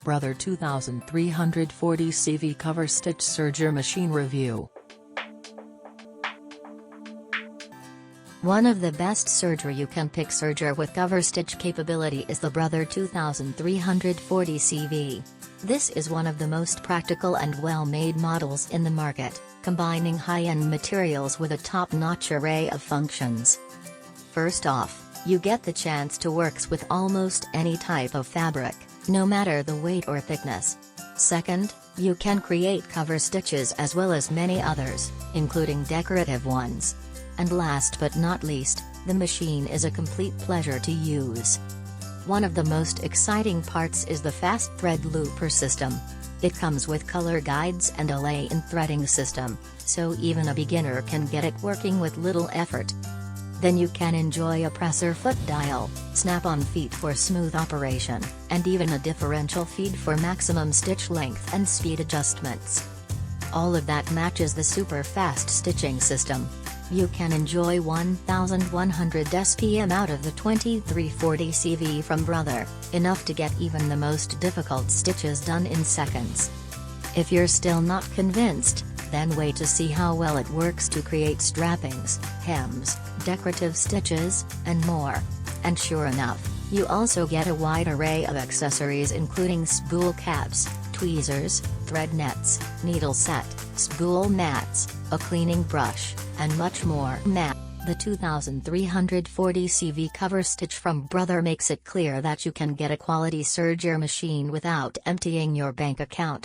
Brother 2340 CV Coverstitch Serger Machine Review. One of the best serger you can pick serger with coverstitch capability is the Brother 2340 CV. This is one of the most practical and well-made models in the market, combining high-end materials with a top-notch array of functions. First off, you get the chance to work with almost any type of fabric, no matter the weight or thickness. Second, you can create cover stitches as well as many others, including decorative ones. And last but not least, the machine is a complete pleasure to use. One of the most exciting parts is the fast thread looper system. It comes with color guides and a lay-in threading system, so even a beginner can get it working with little effort. Then you can enjoy a presser foot dial, snap-on feet for smooth operation, and even a differential feed for maximum stitch length and speed adjustments. All of that matches the super fast stitching system. You can enjoy 1100 SPM out of the 2340 CV from Brother, enough to get even the most difficult stitches done in seconds. If you're still not convinced, then wait to see how well it works to create strappings, hems, decorative stitches, and more. And sure enough, you also get a wide array of accessories including spool caps, tweezers, thread nets, needle set, spool mats, a cleaning brush, and much more. The 2340 CV Coverstitch from Brother makes it clear that you can get a quality serger machine without emptying your bank account.